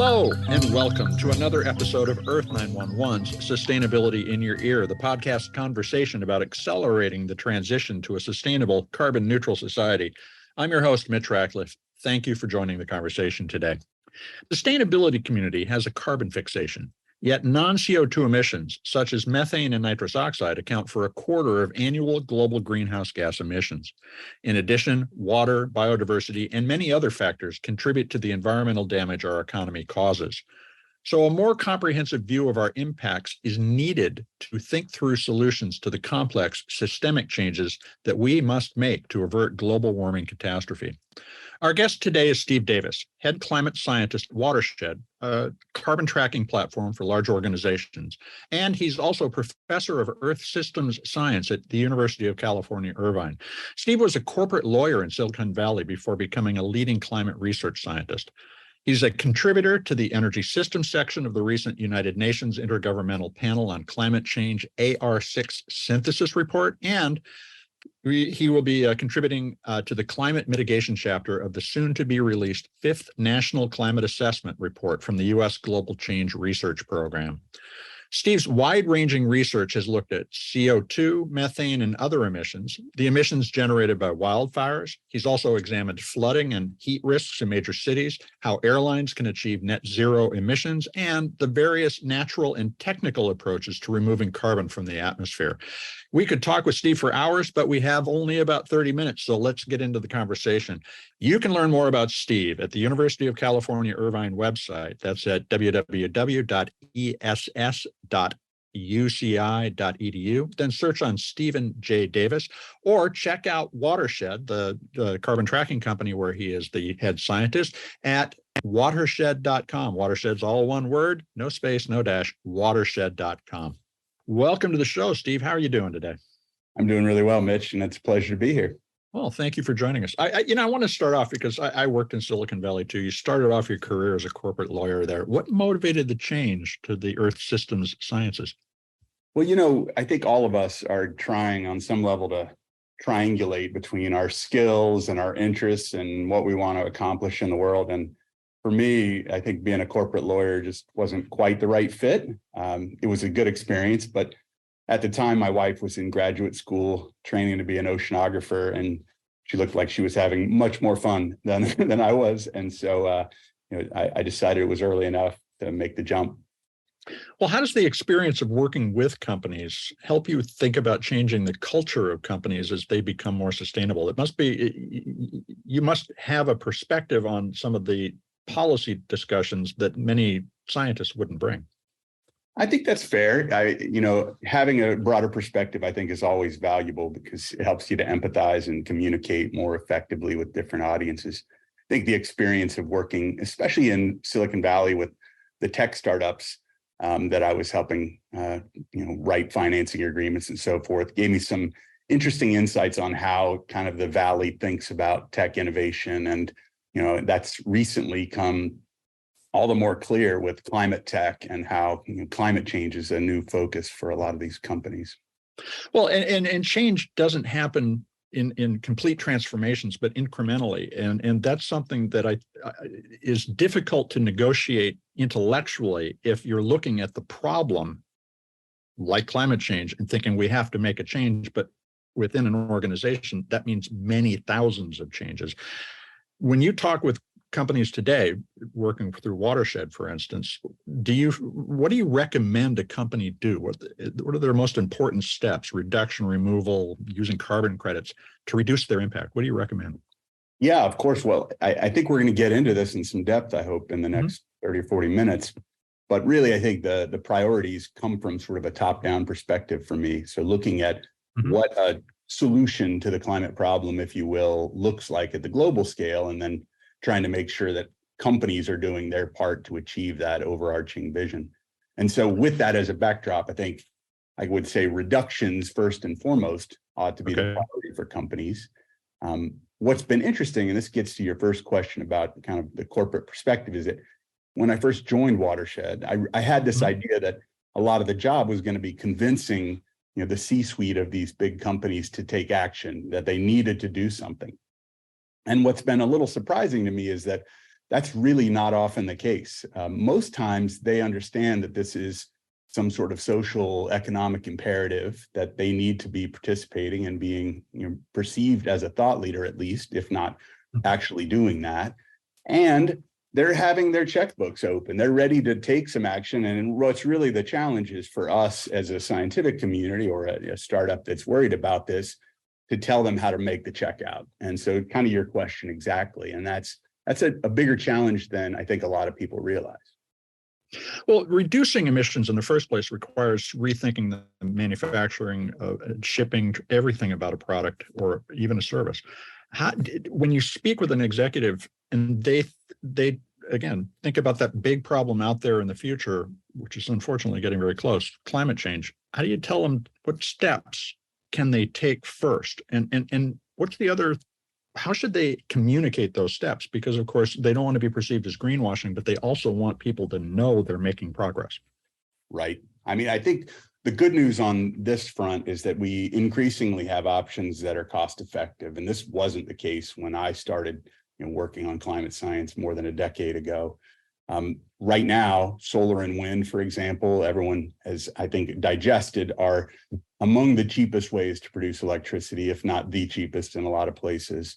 Hello, and welcome to another episode of Earth911's Sustainability in Your Ear, the podcast conversation about accelerating the transition to a sustainable, carbon-neutral society. I'm your host, Mitch Ratcliffe. Thank you for joining the conversation today. The sustainability community has a carbon fixation, yet non-CO2 emissions, such as methane and nitrous oxide, account for a quarter of annual global greenhouse gas emissions. In addition, water, biodiversity, and many other factors contribute to the environmental damage our economy causes. So a more comprehensive view of our impacts is needed to think through solutions to the complex systemic changes that we must make to avert global warming catastrophe. Our guest today is Steve Davis, head climate scientist at Watershed, a carbon tracking platform for large organizations. And he's also professor of Earth Systems Science at the University of California, Irvine. Steve was a corporate lawyer in Silicon Valley before becoming a leading climate research scientist. He's a contributor to the Energy Systems section of the recent United Nations Intergovernmental Panel on Climate Change AR6 Synthesis Report, and he will be contributing to the climate mitigation chapter of the soon-to-be-released 5th National Climate Assessment Report from the U.S. Global Change Research Program. Steve's wide-ranging research has looked at CO2, methane, and other emissions, the emissions generated by wildfires. He's also examined flooding and heat risks in major cities, how airlines can achieve net zero emissions, and the various natural and technical approaches to removing carbon from the atmosphere. We could talk with Steve for hours, but we have only about 30 minutes, so let's get into the conversation. You can learn more about Steve at the University of California, Irvine website. That's at www.ess.uci.edu. Then search on Stephen J. Davis, or check out Watershed, the carbon tracking company where he is the head scientist, at watershed.com. Watershed's all one word, no space, no dash, watershed.com. Welcome to the show, Steve. How are you doing today? I'm doing really well, Mitch, and it's a pleasure to be here. Well, thank you for joining us. I want to start off because I worked in Silicon Valley too. You started off your career as a corporate lawyer there. What motivated the change to the Earth Systems Sciences? Well, I think all of us are trying on some level to triangulate between our skills and our interests and what we want to accomplish in the world. And for me, I think being a corporate lawyer just wasn't quite the right fit. It was a good experience, but at the time, my wife was in graduate school training to be an oceanographer, and she looked like she was having much more fun than I was. And so I decided it was early enough to make the jump. Well, how does the experience of working with companies help you think about changing the culture of companies as they become more sustainable? You must have a perspective on some of the policy discussions that many scientists wouldn't bring. I think that's fair. Having a broader perspective, I think, is always valuable because it helps you to empathize and communicate more effectively with different audiences. I think the experience of working, especially in Silicon Valley with the tech startups that I was helping, write financing agreements and so forth, gave me some interesting insights on how kind of the Valley thinks about tech innovation. And that's recently come all the more clear with climate tech and how climate change is a new focus for a lot of these companies. Well, and change doesn't happen in complete transformations, but incrementally. And that's something that is difficult to negotiate intellectually if you're looking at the problem like climate change and thinking we have to make a change, but within an organization, that means many thousands of changes. When you talk with companies today, working through Watershed, for instance, what do you recommend a company do? What are their most important steps? Reduction, removal, using carbon credits to reduce their impact. What do you recommend? Yeah, of course. Well, I think we're going to get into this in some depth, I hope, in the next 30 or 40 minutes. But really, I think the priorities come from sort of a top-down perspective for me. So looking at what a solution to the climate problem, if you will, looks like at the global scale, and then trying to make sure that companies are doing their part to achieve that overarching vision. And so with that as a backdrop, I think I would say reductions first and foremost ought to be the priority for companies. What's been interesting, and this gets to your first question about kind of the corporate perspective, is that when I first joined Watershed, I had this idea that a lot of the job was going to be convincing the C-suite of these big companies to take action, that they needed to do something. And what's been a little surprising to me is that That's really not often the case. Most times they understand that this is some sort of social economic imperative, that they need to be participating and being, perceived as a thought leader, at least, if not actually doing that. And they're having their checkbooks open. They're ready to take some action. And what's really the challenge is for us as a scientific community or a startup that's worried about this, to tell them how to make the check out. And so kind of your question exactly. And that's a bigger challenge than I think a lot of people realize. Well, reducing emissions in the first place requires rethinking the manufacturing, shipping, everything about a product or even a service. When you speak with an executive and they again think about that big problem out there in the future, which is unfortunately getting very close, climate change, how do you tell them what steps can they take first? And what's the other? How should they communicate those steps? Because, of course, they don't want to be perceived as greenwashing, but they also want people to know they're making progress. Right. I mean, I think the good news on this front is that we increasingly have options that are cost effective. And this wasn't the case when I started working on climate science more than a decade ago. Right now, solar and wind, for example, everyone has, I think, digested, are among the cheapest ways to produce electricity, if not the cheapest in a lot of places.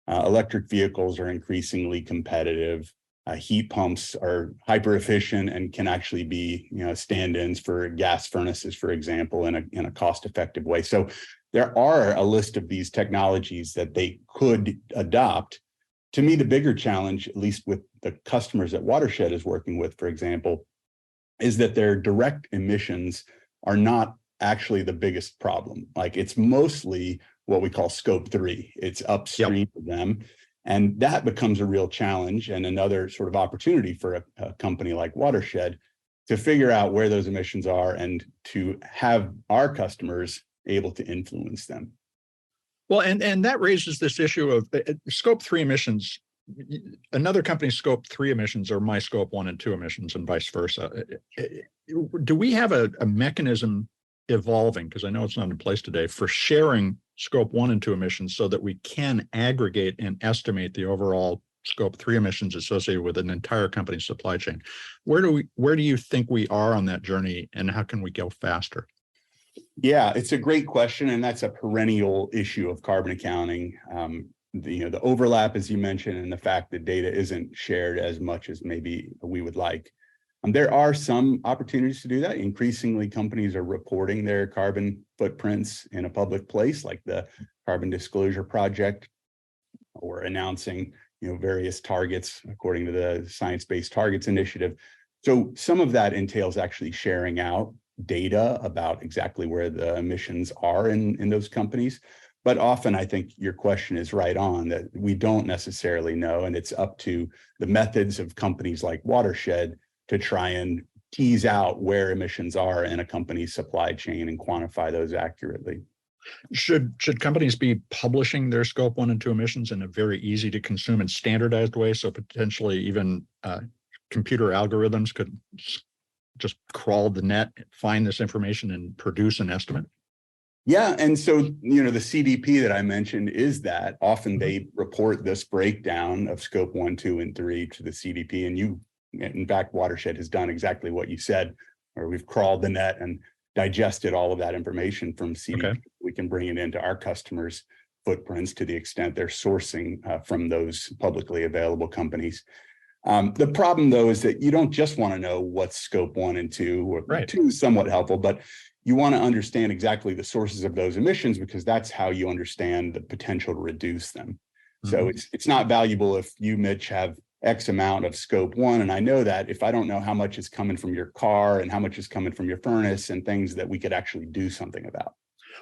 Electric vehicles are increasingly competitive. Heat pumps are hyper efficient and can actually be, stand-ins for gas furnaces, for example, in a cost-effective way. So there are a list of these technologies that they could adopt. To me, the bigger challenge, at least with the customers that Watershed is working with, for example, is that their direct emissions are not actually the biggest problem. Like, it's mostly what we call scope 3. It's upstream of them. And that becomes a real challenge and another sort of opportunity for a company like Watershed to figure out where those emissions are and to have our customers able to influence them. Well, and that raises this issue of scope 3 emissions. Another company's scope 3 emissions are my scope 1 and 2 emissions, and vice versa. Do we have a mechanism evolving, because I know it's not in place today, for sharing scope 1 and 2 emissions so that we can aggregate and estimate the overall scope 3 emissions associated with an entire company's supply chain? Where do you think we are on that journey, and how can we go faster? Yeah, it's a great question, and that's a perennial issue of carbon accounting. The overlap, as you mentioned, and the fact that data isn't shared as much as maybe we would like. There are some opportunities to do that. Increasingly, companies are reporting their carbon footprints in a public place, like the Carbon Disclosure Project, or announcing various targets according to the Science-Based Targets Initiative. So some of that entails actually sharing out data about exactly where the emissions are in those companies. But often I think your question is right on, that we don't necessarily know, and it's up to the methods of companies like Watershed to try and tease out where emissions are in a company's supply chain and quantify those accurately. Should companies be publishing their scope 1 and 2 emissions in a very easy to consume and standardized way, so potentially even computer algorithms could just crawl the net, find this information, and produce an estimate? Yeah, and so, the CDP that I mentioned is that often they report this breakdown of scope 1, 2, and 3 to the CDP. And in fact, Watershed has done exactly what you said, where we've crawled the net and digested all of that information from CDP. Okay. We can bring it into our customers' footprints to the extent they're sourcing from those publicly available companies. The problem, though, is that you don't just want to know what's scope 1 and 2, or right. 2 is somewhat helpful, but you want to understand exactly the sources of those emissions, because that's how you understand the potential to reduce them. Mm-hmm. So it's not valuable if you, Mitch, have X amount of scope 1, and I know that if I don't know how much is coming from your car and how much is coming from your furnace and things that we could actually do something about.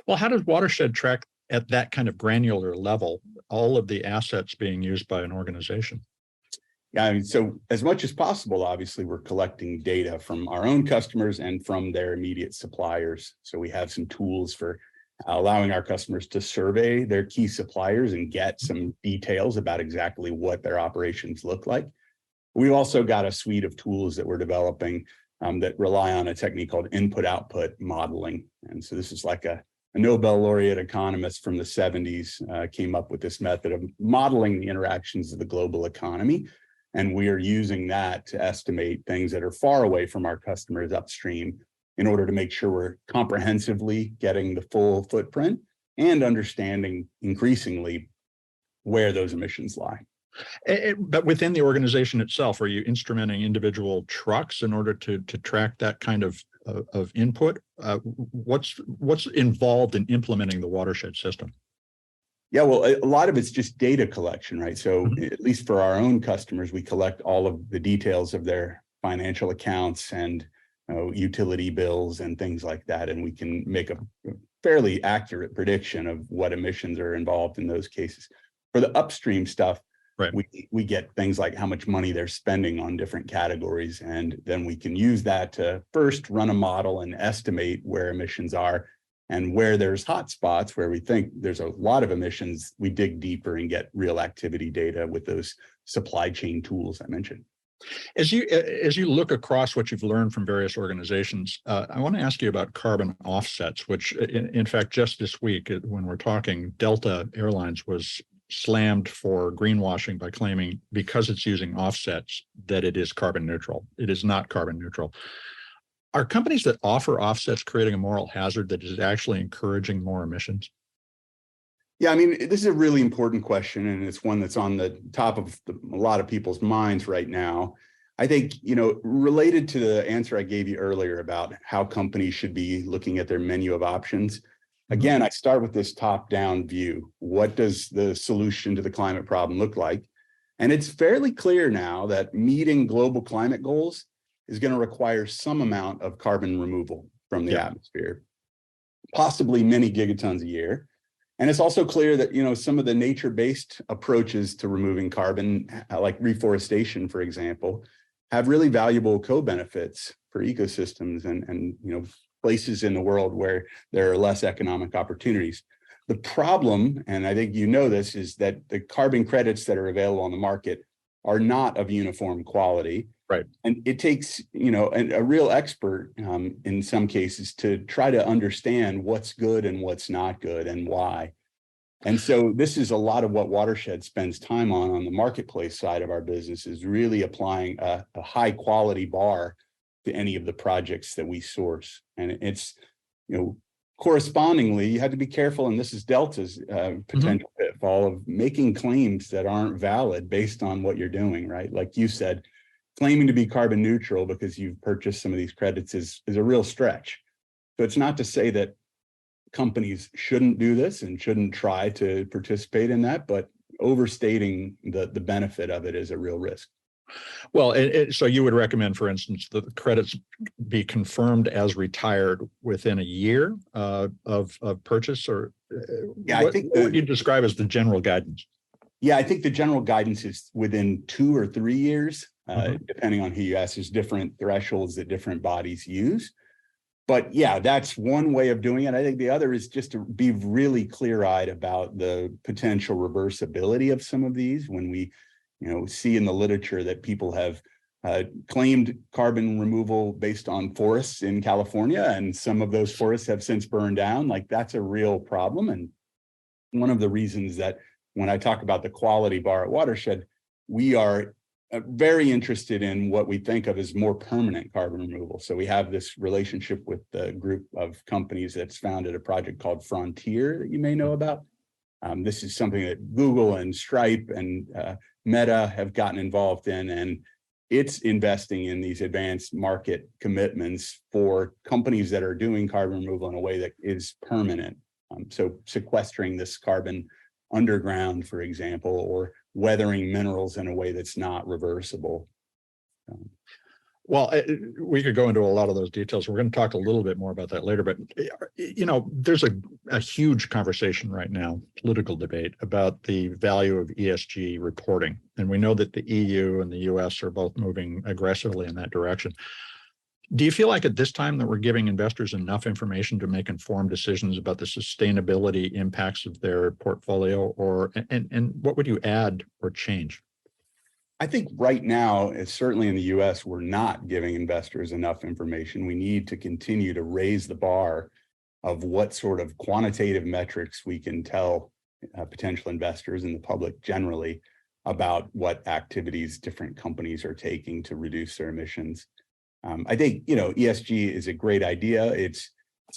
Well, how does Watershed track at that kind of granular level all of the assets being used by an organization? Yeah, I mean, so as much as possible, obviously, we're collecting data from our own customers and from their immediate suppliers. So we have some tools for allowing our customers to survey their key suppliers and get some details about exactly what their operations look like. We've also got a suite of tools that we're developing that rely on a technique called input-output modeling. And so this is like a Nobel laureate economist from the 70s came up with this method of modeling the interactions of the global economy And we are using that to estimate things that are far away from our customers upstream in order to make sure we're comprehensively getting the full footprint and understanding increasingly where those emissions lie. But within the organization itself, are you instrumenting individual trucks in order to track that kind of input? What's involved in implementing the Watershed system? Yeah, well, a lot of it's just data collection, right? So at least for our own customers, we collect all of the details of their financial accounts and utility bills and things like that, and we can make a fairly accurate prediction of what emissions are involved in those cases. For the upstream stuff, right, we get things like how much money they're spending on different categories, and then we can use that to first run a model and estimate where emissions are, and where there's hot spots where we think there's a lot of emissions, we dig deeper and get real activity data with those supply chain tools I mentioned. As you look across what you've learned from various organizations, I want to ask you about carbon offsets, which in fact, just this week when we're talking, Delta Airlines was slammed for greenwashing by claiming because it's using offsets that it is carbon neutral. It is not carbon neutral. Are companies that offer offsets creating a moral hazard that is actually encouraging more emissions? Yeah, I mean, this is a really important question, and it's one that's on the top of a lot of people's minds right now. I think, related to the answer I gave you earlier about how companies should be looking at their menu of options, again, I start with this top-down view. What does the solution to the climate problem look like? And it's fairly clear now that meeting global climate goals is going to require some amount of carbon removal from the atmosphere, possibly many gigatons a year. And it's also clear that, some of the nature-based approaches to removing carbon, like reforestation, for example, have really valuable co-benefits for ecosystems and places in the world where there are less economic opportunities. The problem, and I think this, is that the carbon credits that are available on the market are not of uniform quality. Right. And it takes, a real expert in some cases to try to understand what's good and what's not good and why. And so this is a lot of what Watershed spends time on the marketplace side of our business, is really applying a high quality bar to any of the projects that we source. And it's, correspondingly, you have to be careful, and this is Delta's potential pitfall of making claims that aren't valid based on what you're doing, right? Like you said, claiming to be carbon neutral because you've purchased some of these credits is a real stretch. So it's not to say that companies shouldn't do this and shouldn't try to participate in that, but overstating the benefit of it is a real risk. Well, so you would recommend, for instance, that the credits be confirmed as retired within a year of purchase, or I think what would you describe as the general guidance? Yeah, I think the general guidance is within 2 or 3 years. Depending on who you ask, there's different thresholds that different bodies use. But yeah, that's one way of doing it. I think the other is just to be really clear-eyed about the potential reversibility of some of these. When we, see in the literature that people have claimed carbon removal based on forests in California, and some of those forests have since burned down, like that's a real problem. And one of the reasons that when I talk about the quality bar at Watershed, we are very interested in what we think of as more permanent carbon removal. So we have this relationship with the group of companies that's founded a project called Frontier that you may know about. This is something that Google and Stripe and Meta have gotten involved in, and it's investing in these advanced market commitments for companies that are doing carbon removal in a way that is permanent. So sequestering this carbon underground, for example, or weathering minerals in a way that's not reversible. Well, we could go into a lot of those details. We're going to talk a little bit more about that later, but there's a huge conversation right now, political debate about the value of ESG reporting. And we know that the EU and the US are both moving aggressively in that direction. Do you feel like at this time that we're giving investors enough information to make informed decisions about the sustainability impacts of their portfolio, and what would you add or change? I think right now, certainly in the US, we're not giving investors enough information. We need to continue to raise the bar of what sort of quantitative metrics we can tell potential investors and the public generally about what activities different companies are taking to reduce their emissions. I think, ESG is a great idea. It's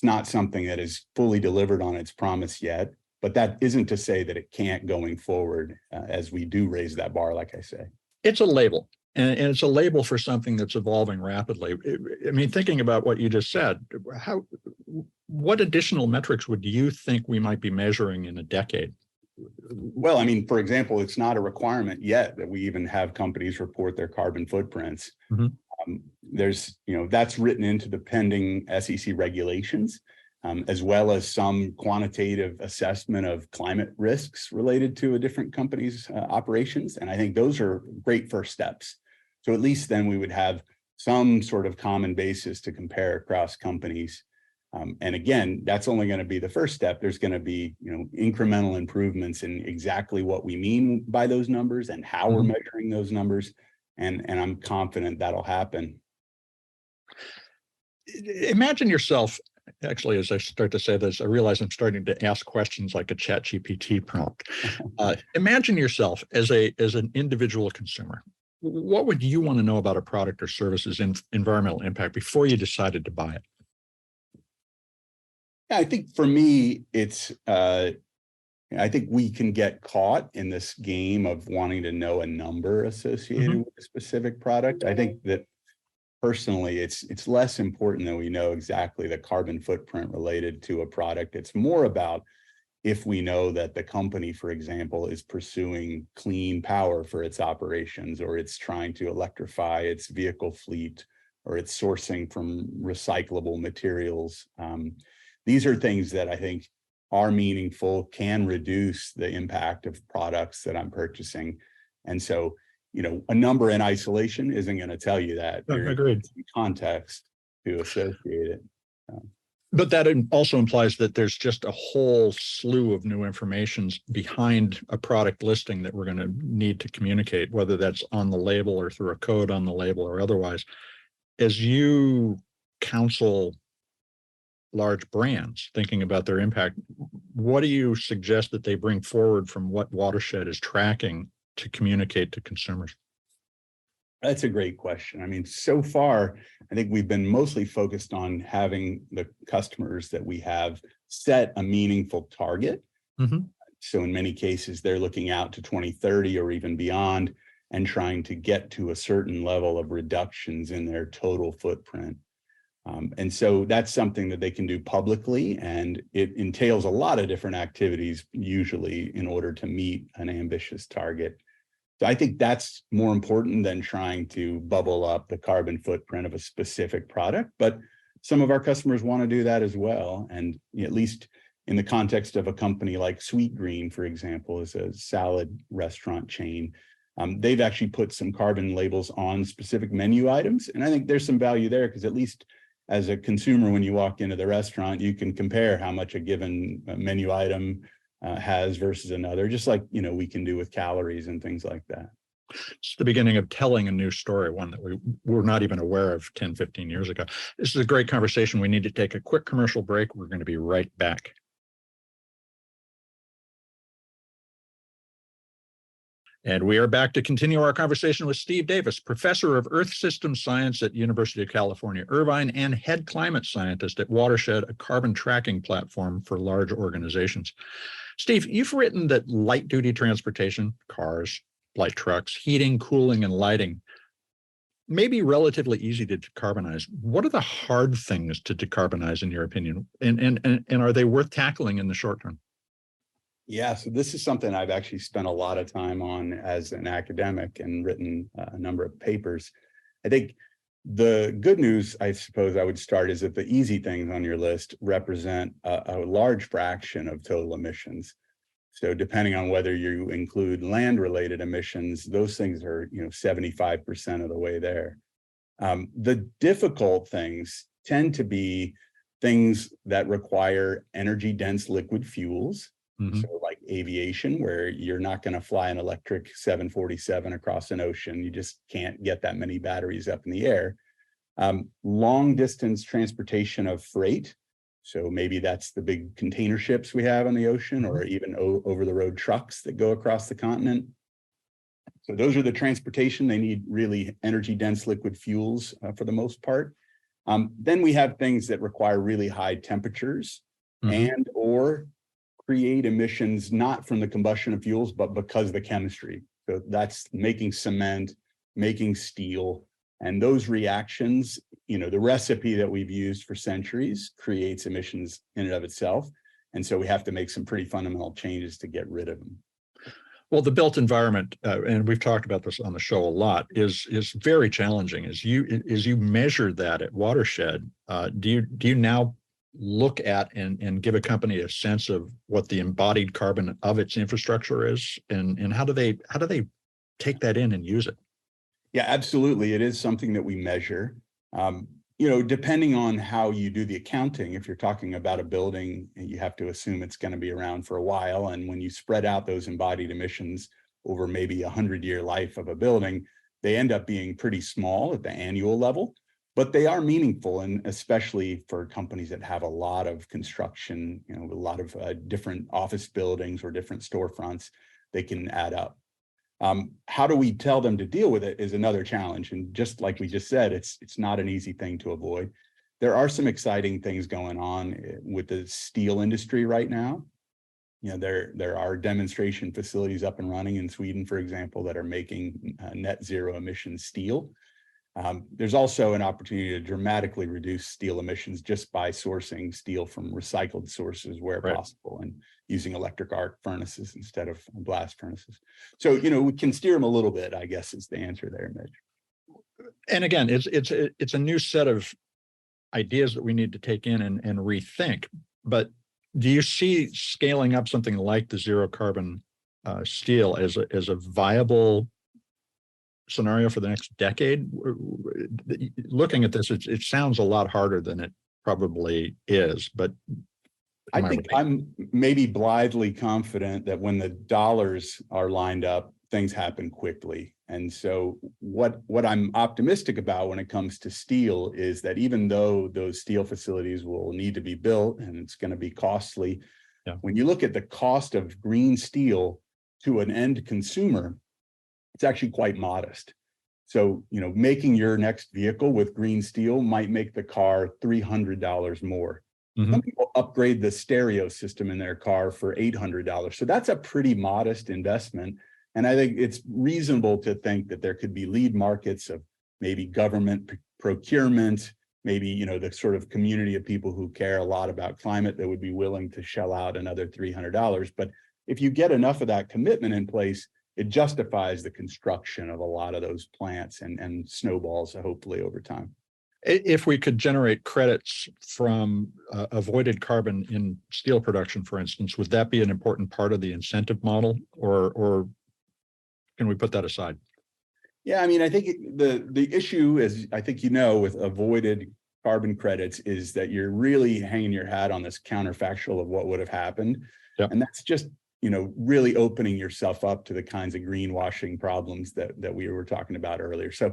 not something that is fully delivered on its promise yet, but that isn't to say that it can't going forward as we do raise that bar, like I say. It's a label, and it's a label for something that's evolving rapidly. I mean, thinking about what you just said, what additional metrics would you think we might be measuring in a decade? Well, I mean, for example, it's not a requirement yet that we even have companies report their carbon footprints. There's, that's written into the pending SEC regulations, as well as some quantitative assessment of climate risks related to a different company's operations. And I think those are great first steps. So at least then we would have some sort of common basis to compare across companies. And again, that's only going to be the first step. There's going to be, incremental improvements in exactly what we mean by those numbers and how we're measuring those numbers. And I'm confident that'll happen. Imagine yourself, actually, as I start to say this, I realize I'm starting to ask questions like a ChatGPT prompt. Imagine yourself as an individual consumer. What would you want to know about a product or service's environmental impact before you decided to buy it? Yeah, I think for me, it's, I think we can get caught in this game of wanting to know a number associated with a specific product. I think that personally, it's less important that we know exactly the carbon footprint related to a product. It's more about if we know that the company, for example, is pursuing clean power for its operations, or it's trying to electrify its vehicle fleet, or it's sourcing from recyclable materials. These are things that I think are meaningful, can reduce the impact of products that I'm purchasing. And so, a number in isolation isn't going to tell you that. Agreed. Context to associate it. But that also implies that there's just a whole slew of new information behind a product listing that we're going to need to communicate, whether that's on the label or through a code on the label or otherwise. As you counsel large brands thinking about their impact, what do you suggest that they bring forward from what Watershed is tracking to communicate to consumers? That's a great question. I mean, so far, I think we've been mostly focused on having the customers that we have set a meaningful target. So in many cases, they're looking out to 2030 or even beyond and trying to get to a certain level of reductions in their total footprint. And so that's something that they can do publicly, and it entails a lot of different activities usually in order to meet an ambitious target. So I think that's more important than trying to bubble up the carbon footprint of a specific product, but some of our customers want to do that as well. And at least in the context of a company like Sweetgreen, for example, is a salad restaurant chain. They've actually put some carbon labels on specific menu items. And I think there's some value there because at least as a consumer, when you walk into the restaurant, you can compare how much a given menu item has versus another, just like, we can do with calories and things like that. It's the beginning of telling a new story, one that we were not even aware of 10, 15 years ago. This is a great conversation. We need to take a quick commercial break. We're going to be right back. And we are back to continue our conversation with Steve Davis, professor of Earth Systems Science at University of California, Irvine, and head climate scientist at Watershed, a carbon tracking platform for large organizations. Steve, you've written that light-duty transportation, cars, light trucks, heating, cooling, and lighting may be relatively easy to decarbonize. What are the hard things to decarbonize, in your opinion? And are they worth tackling in the short term? Yeah, so this is something I've actually spent a lot of time on as an academic and written a number of papers. I think the good news, I suppose I would start, is that the easy things on your list represent a large fraction of total emissions. So depending on whether you include land-related emissions, those things are 75% of the way there. The difficult things tend to be things that require energy-dense liquid fuels. So like aviation, where you're not going to fly an electric 747 across an ocean. You just can't get that many batteries up in the air. Long distance transportation of freight. So maybe that's the big container ships we have on the ocean, or even over the road trucks that go across the continent. So those are the transportation. They need really energy dense liquid fuels for the most part. Then we have things that require really high temperatures and or create emissions, not from the combustion of fuels, but because of the chemistry. So that's making cement, making steel, and those reactions, the recipe that we've used for centuries creates emissions in and of itself. And so we have to make some pretty fundamental changes to get rid of them. Well, the built environment, and we've talked about this on the show a lot, is very challenging. As you measure that at Watershed, do you now look at and give a company a sense of what the embodied carbon of its infrastructure is, and how do they take that in and use it? Yeah, absolutely. It is something that we measure. Depending on how you do the accounting, if you're talking about a building, you have to assume it's going to be around for a while. And when you spread out those embodied emissions over maybe 100-year life of a building, they end up being pretty small at the annual level, but they are meaningful. And especially for companies that have a lot of construction, a lot of different office buildings or different storefronts, they can add up. How do we tell them to deal with it is another challenge. And just like we just said, it's not an easy thing to avoid. There are some exciting things going on with the steel industry right now. There are demonstration facilities up and running in Sweden, for example, that are making net zero emission steel. There's also an opportunity to dramatically reduce steel emissions just by sourcing steel from recycled sources where possible and using electric arc furnaces instead of blast furnaces. So, we can steer them a little bit, I guess is the answer there, Mitch. And again, it's a new set of ideas that we need to take in and rethink. But do you see scaling up something like the zero carbon steel as a viable scenario for the next decade? Looking at this, it sounds a lot harder than it probably is, but I think I'm maybe blithely confident that when the dollars are lined up, things happen quickly. And so what I'm optimistic about when it comes to steel is that even though those steel facilities will need to be built and it's going to be costly, when you look at the cost of green steel to an end consumer, it's actually quite modest. So, making your next vehicle with green steel might make the car $300 more. Some people upgrade the stereo system in their car for $800. So that's a pretty modest investment. And I think it's reasonable to think that there could be lead markets of maybe government procurement, maybe, the sort of community of people who care a lot about climate that would be willing to shell out another $300. But if you get enough of that commitment in place, it justifies the construction of a lot of those plants and snowballs, hopefully, over time. If we could generate credits from avoided carbon in steel production, for instance, would that be an important part of the incentive model, or can we put that aside? Yeah, I think the issue is, I think with avoided carbon credits is that you're really hanging your hat on this counterfactual of what would have happened. Yep. And that's just really opening yourself up to the kinds of greenwashing problems that we were talking about earlier. So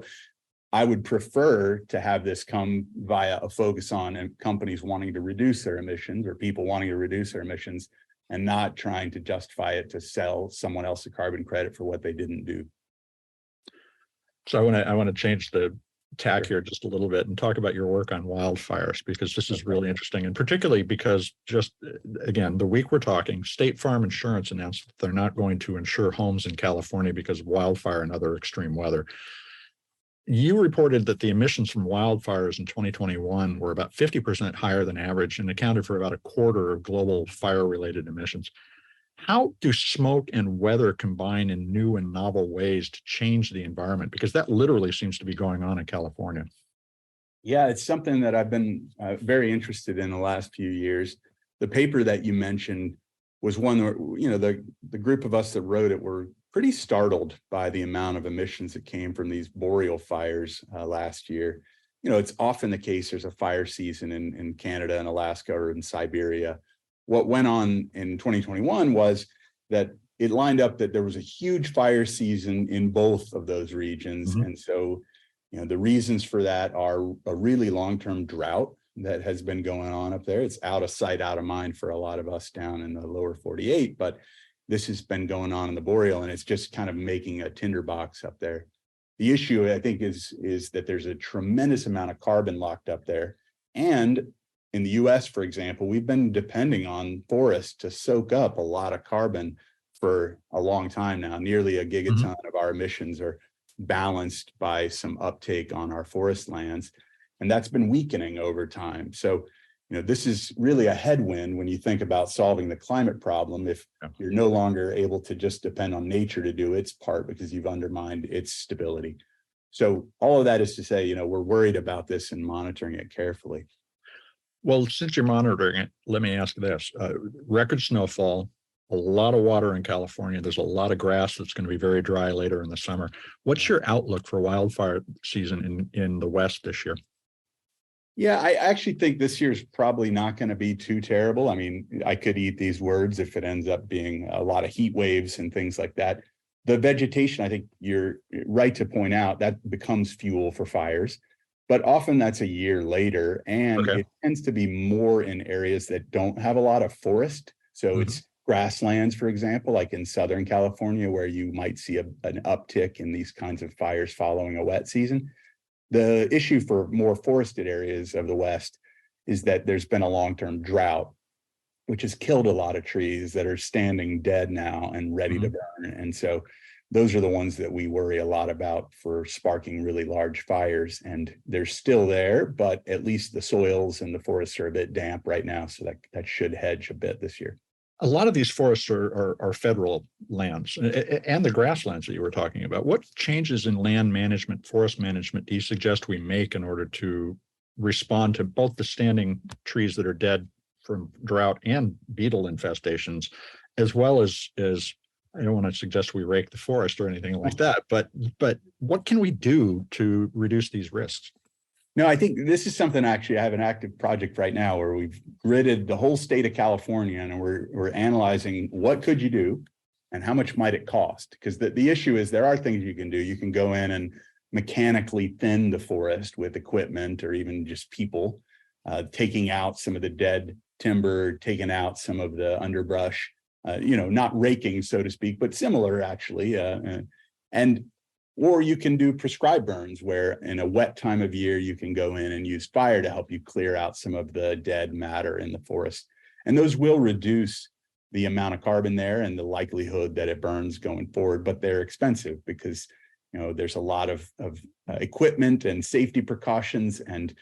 I would prefer to have this come via a focus on companies wanting to reduce their emissions or people wanting to reduce their emissions and not trying to justify it to sell someone else a carbon credit for what they didn't do. So I want to change the tack here just a little bit and talk about your work on wildfires, because this is really interesting, and particularly because just again, the week we're talking, State Farm Insurance announced that they're not going to insure homes in California because of wildfire and other extreme weather. You reported that the emissions from wildfires in 2021 were about 50% higher than average and accounted for about a quarter of global fire-related emissions. How do smoke and weather combine in new and novel ways to change the environment? Because that literally seems to be going on in California. Yeah, it's something that I've been very interested in the last few years. The paper that you mentioned was one where, the group of us that wrote it were pretty startled by the amount of emissions that came from these boreal fires last year. It's often the case there's a fire season in Canada and Alaska or in Siberia. What went on in 2021 was that it lined up that there was a huge fire season in both of those regions. And so, the reasons for that are a really long-term drought that has been going on up there. It's out of sight, out of mind for a lot of us down in the lower 48, but this has been going on in the boreal, and it's just kind of making a tinderbox up there. The issue, I think, is that there's a tremendous amount of carbon locked up there. And in the US, for example, we've been depending on forests to soak up a lot of carbon for a long time now. Nearly a gigaton of our emissions are balanced by some uptake on our forest lands. And that's been weakening over time. So, this is really a headwind when you think about solving the climate problem if you're no longer able to just depend on nature to do its part because you've undermined its stability. So all of that is to say, we're worried about this and monitoring it carefully. Well, since you're monitoring it, let me ask this. Record snowfall, a lot of water in California. There's a lot of grass that's going to be very dry later in the summer. What's your outlook for wildfire season in the West this year? Yeah, I actually think this year's probably not going to be too terrible. I mean, I could eat these words if it ends up being a lot of heat waves and things like that. The vegetation, I think you're right to point out, that becomes fuel for fires, but often that's a year later, and it tends to be more in areas that don't have a lot of forest. So it's grasslands, for example, like in Southern California, where you might see an uptick in these kinds of fires following a wet season. The issue for more forested areas of the West is that there's been a long-term drought, which has killed a lot of trees that are standing dead now and ready to burn. And so those are the ones that we worry a lot about for sparking really large fires. And they're still there, but at least the soils and the forests are a bit damp right now. So that should hedge a bit this year. A lot of these forests are federal lands and the grasslands that you were talking about. What changes in land management, forest management, do you suggest we make in order to respond to both the standing trees that are dead from drought and beetle infestations, as well as I don't want to suggest we rake the forest or anything like that, but what can we do to reduce these risks? No, I think this is something actually I have an active project right now where we've gridded the whole state of California and we're analyzing what could you do and how much might it cost? Because the issue is there are things you can do. You can go in and mechanically thin the forest with equipment or even just people, taking out some of the dead timber, taking out some of the underbrush, not raking, so to speak, but similar actually. Or you can do prescribed burns where in a wet time of year, you can go in and use fire to help you clear out some of the dead matter in the forest. And those will reduce the amount of carbon there and the likelihood that it burns going forward, but they're expensive because, there's a lot of equipment and safety precautions and,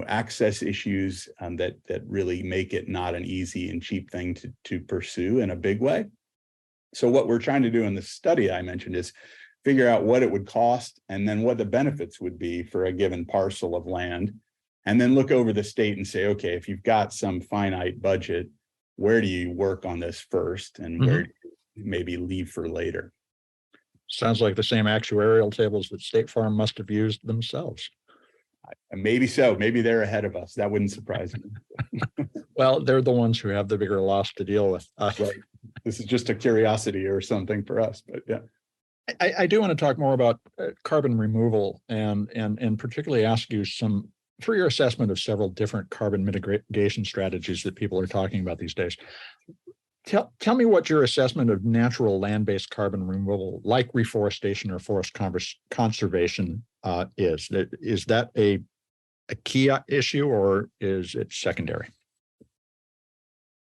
access issues that really make it not an easy and cheap thing to pursue in a big way. So what we're trying to do in the study I mentioned is figure out what it would cost and then what the benefits would be for a given parcel of land, and then look over the state and say, okay, if you've got some finite budget, where do you work on this first and where do you maybe leave for later? Sounds like the same actuarial tables that State Farm must have used themselves. Maybe so. Maybe they're ahead of us. That wouldn't surprise me. Well, they're the ones who have the bigger loss to deal with. Right. This is just a curiosity or something for us, but yeah. I do want to talk more about carbon removal and particularly ask you for your assessment of several different carbon mitigation strategies that people are talking about these days. Tell me what your assessment of natural land-based carbon removal, like reforestation or forest conservation, is. Is that a key issue or is it secondary?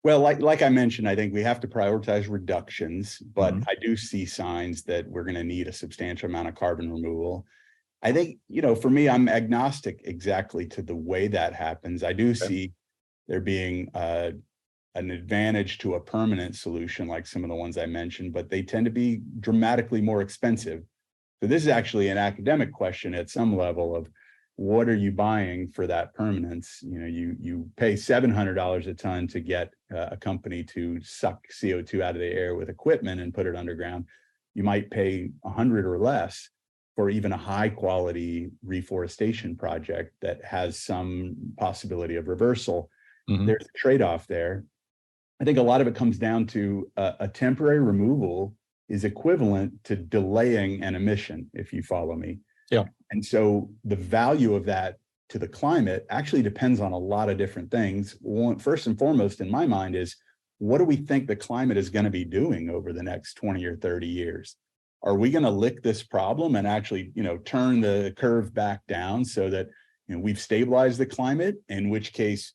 Well, like I mentioned, I think we have to prioritize reductions, but I do see signs that we're going to need a substantial amount of carbon removal. I think, for me, I'm agnostic exactly to the way that happens. I do see there being an advantage to a permanent solution like some of the ones I mentioned, but they tend to be dramatically more expensive. So this is actually an academic question at some level of what are you buying for that permanence? You pay $700 a ton to get a company to suck CO2 out of the air with equipment and put it underground. You might pay 100 or less for even a high quality reforestation project that has some possibility of reversal. There's a trade-off there. I think a lot of it comes down to a temporary removal is equivalent to delaying an emission, if you follow me. Yeah. And so the value of that to the climate actually depends on a lot of different things. One, first and foremost, in my mind, is what do we think the climate is going to be doing over the next 20 or 30 years? Are we going to lick this problem and actually, turn the curve back down so that, we've stabilized the climate, in which case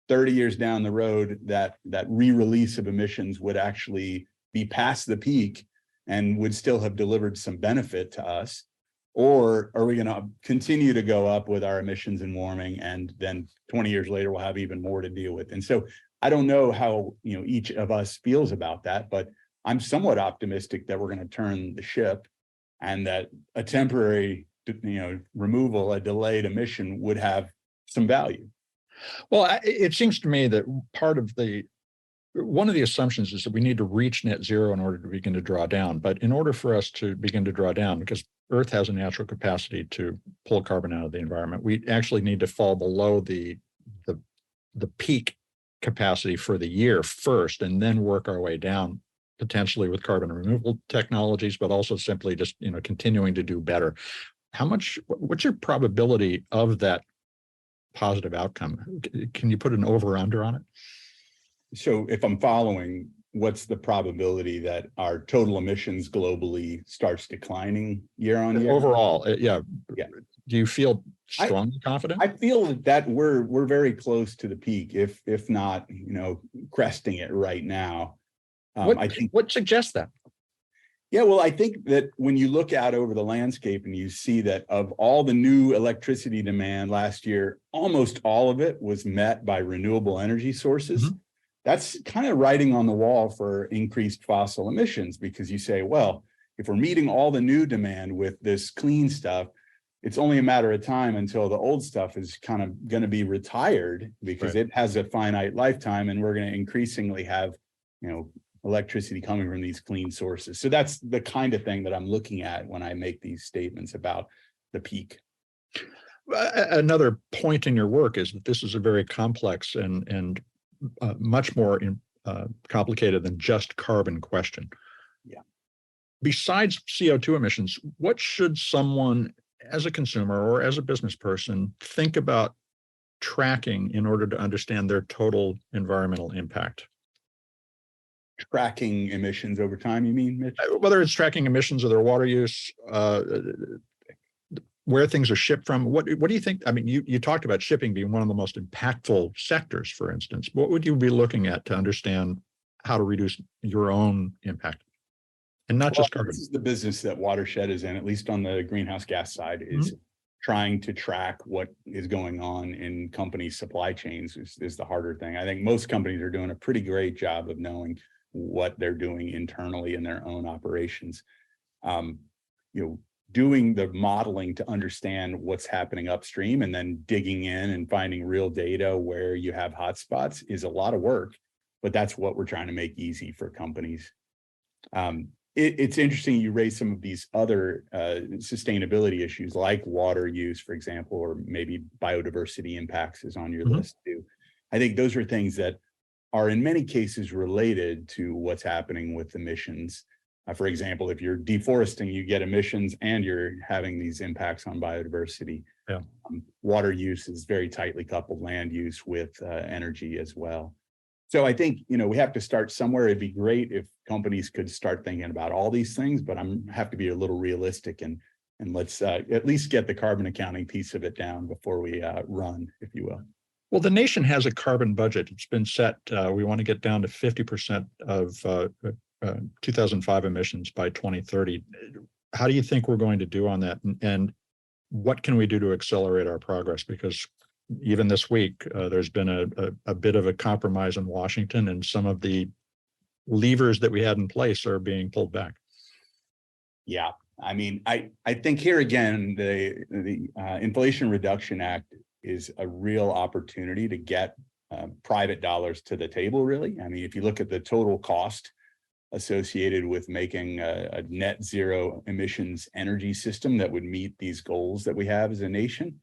30 years down the road, that re-release of emissions would actually be past the peak and would still have delivered some benefit to us? Or are we going to continue to go up with our emissions and warming, and then 20 years later we'll have even more to deal with? And so I don't know how each of us feels about that, but I'm somewhat optimistic that we're going to turn the ship, and that a temporary removal, a delayed emission, would have some value. Well, it seems to me that one of the assumptions is that we need to reach net zero in order to begin to draw down. But in order for us to begin to draw down, because Earth has a natural capacity to pull carbon out of the environment, we actually need to fall below the peak capacity for the year first, and then work our way down, potentially with carbon removal technologies, but also simply just continuing to do better. What's your probability of that positive outcome? Can you put an over under on it? So if I'm following, what's the probability that our total emissions globally starts declining year on year? Overall, yeah. Do you feel strongly confident? I feel that we're very close to the peak, if not, cresting it right now. What suggests that? Yeah, well, I think that when you look out over the landscape and you see that of all the new electricity demand last year, almost all of it was met by renewable energy sources. Mm-hmm. That's kind of writing on the wall for increased fossil emissions, because you say, well, if we're meeting all the new demand with this clean stuff, it's only a matter of time until the old stuff is kind of going to be retired, because It has a finite lifetime, and we're going to increasingly have, electricity coming from these clean sources. So that's the kind of thing that I'm looking at when I make these statements about the peak. Another point in your work is that this is a very complex and much more complicated than just carbon question. Yeah. Besides CO2 emissions, what should someone, as a consumer or as a business person, think about tracking in order to understand their total environmental impact? Tracking emissions over time, you mean, Mitch? Whether it's tracking emissions or their water use, where things are shipped from. What do you think? I mean, you talked about shipping being one of the most impactful sectors, for instance. What would you be looking at to understand how to reduce your own impact? And not just carbon. This is the business that Watershed is in, at least on the greenhouse gas side, is trying to track what is going on in companies' supply chains is the harder thing. I think most companies are doing a pretty great job of knowing what they're doing internally in their own operations. Doing the modeling to understand what's happening upstream, and then digging in and finding real data where you have hotspots is a lot of work, but that's what we're trying to make easy for companies. It's interesting you raise some of these other sustainability issues, like water use, for example, or maybe biodiversity impacts is on your list too. I think those are things that are in many cases related to what's happening with emissions. For example, if you're deforesting, you get emissions and you're having these impacts on biodiversity. Yeah. Water use is very tightly coupled, land use with energy as well. So I think, we have to start somewhere. It'd be great if companies could start thinking about all these things, but have to be a little realistic and let's at least get the carbon accounting piece of it down before we run, if you will. Well, the nation has a carbon budget. It's been set. We want to get down to 50% of 2005 emissions by 2030. How do you think we're going to do on that? And what can we do to accelerate our progress? Because even this week, there's been a bit of a compromise in Washington, and some of the levers that we had in place are being pulled back. Yeah. I mean, I think here again, the Inflation Reduction Act is a real opportunity to get private dollars to the table, really. I mean, if you look at the total cost associated with making a net zero emissions energy system that would meet these goals that we have as a nation,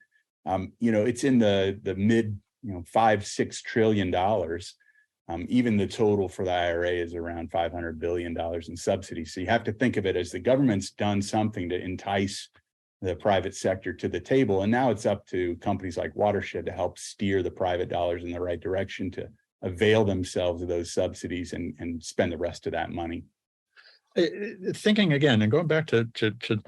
it's in the mid, $5-6 trillion. Even the total for the IRA is around $500 billion in subsidies. So you have to think of it as the government's done something to entice the private sector to the table. And now it's up to companies like Watershed to help steer the private dollars in the right direction to avail themselves of those subsidies and spend the rest of that money. Thinking again and going back to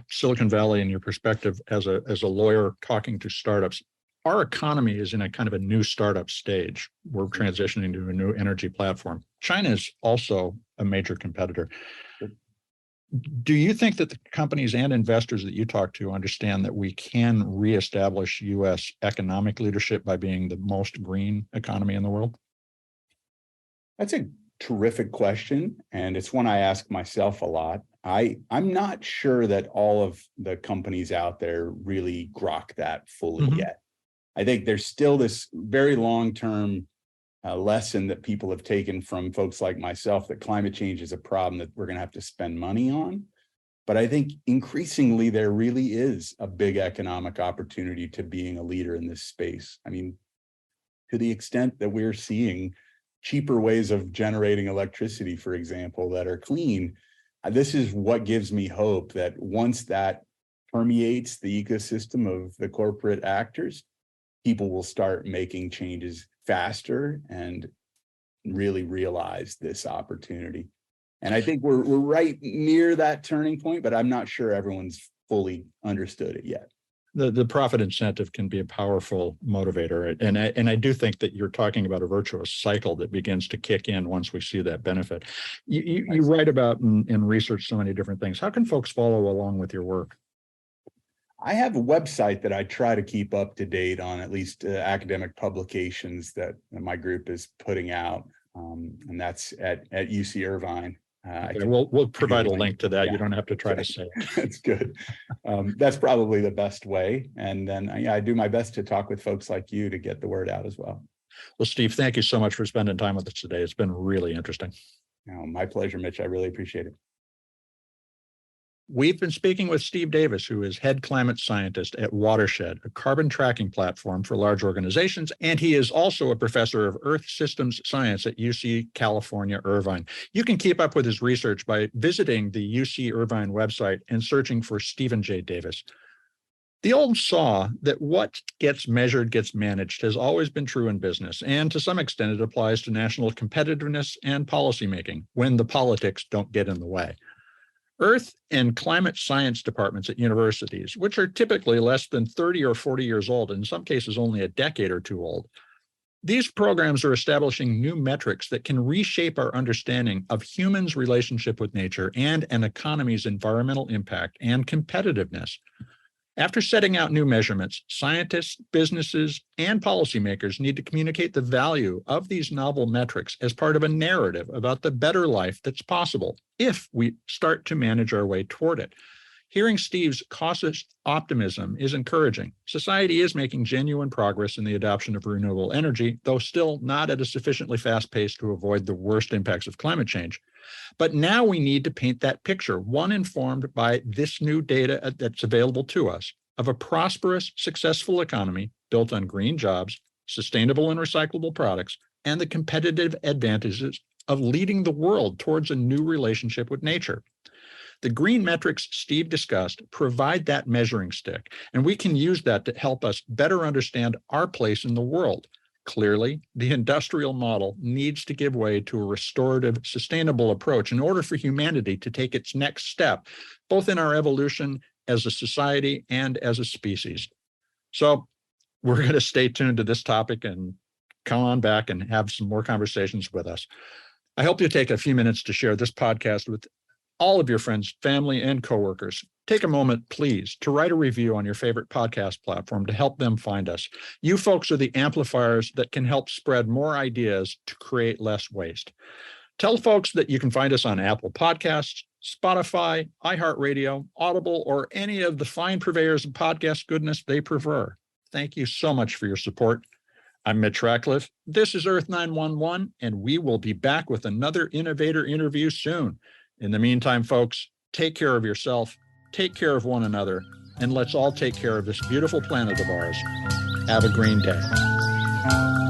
Silicon Valley and your perspective as a lawyer talking to startups, our economy is in a kind of a new startup stage. We're transitioning to a new energy platform. China is also a major competitor. Do you think that the companies and investors that you talk to understand that we can reestablish U.S. economic leadership by being the most green economy in the world? That's a terrific question, and it's one I ask myself a lot. I'm not sure that all of the companies out there really grok that fully yet. I think there's still this very long-term lesson that people have taken from folks like myself that climate change is a problem that we're going to have to spend money on. But I think increasingly there really is a big economic opportunity to being a leader in this space. I mean, to the extent that we're seeing cheaper ways of generating electricity, for example, that are clean, this is what gives me hope that once that permeates the ecosystem of the corporate actors, people will start making changes faster and really realize this opportunity. And I think we're right near that turning point, but I'm not sure everyone's fully understood it yet. The profit incentive can be a powerful motivator. And I do think that you're talking about a virtuous cycle that begins to kick in once we see that benefit. You write about and research so many different things. How can folks follow along with your work? I have a website that I try to keep up to date on, at least academic publications that my group is putting out. And that's at UC Irvine. Okay, we'll provide a link to that. Yeah. You don't have to try to say it. That's good. That's probably the best way. And then I do my best to talk with folks like you to get the word out as well. Well, Steve, thank you so much for spending time with us today. It's been really interesting. My pleasure, Mitch. I really appreciate it. We've been speaking with Steve Davis, who is head climate scientist at Watershed, a carbon tracking platform for large organizations, and he is also a professor of Earth Systems Science at UC California, Irvine. You can keep up with his research by visiting the UC Irvine website and searching for Stephen J. Davis. The old saw that what gets measured gets managed has always been true in business, and to some extent it applies to national competitiveness and policymaking when the politics don't get in the way. Earth and climate science departments at universities, which are typically less than 30 or 40 years old, in some cases only a decade or two old, these programs are establishing new metrics that can reshape our understanding of humans' relationship with nature and an economy's environmental impact and competitiveness. After setting out new measurements, scientists, businesses, and policymakers need to communicate the value of these novel metrics as part of a narrative about the better life that's possible if we start to manage our way toward it. Hearing Steve's cautious optimism is encouraging. Society is making genuine progress in the adoption of renewable energy, though still not at a sufficiently fast pace to avoid the worst impacts of climate change. But now we need to paint that picture, one informed by this new data that's available to us, of a prosperous, successful economy built on green jobs, sustainable and recyclable products, and the competitive advantages of leading the world towards a new relationship with nature. The green metrics Steve discussed provide that measuring stick, and we can use that to help us better understand our place in the world. Clearly, the industrial model needs to give way to a restorative, sustainable approach in order for humanity to take its next step, both in our evolution as a society and as a species. So we're going to stay tuned to this topic and come on back and have some more conversations with us. I hope you take a few minutes to share this podcast with all of your friends, family, and coworkers. Take a moment, please, to write a review on your favorite podcast platform to help them find us. You folks are the amplifiers that can help spread more ideas to create less waste. Tell folks that you can find us on Apple Podcasts, Spotify, iHeartRadio, Audible, or any of the fine purveyors of podcast goodness they prefer. Thank you so much for your support. I'm Mitch Ratcliffe. This is Earth911, and we will be back with another innovator interview soon. In the meantime, folks, take care of yourself, take care of one another, and let's all take care of this beautiful planet of ours. Have a green day.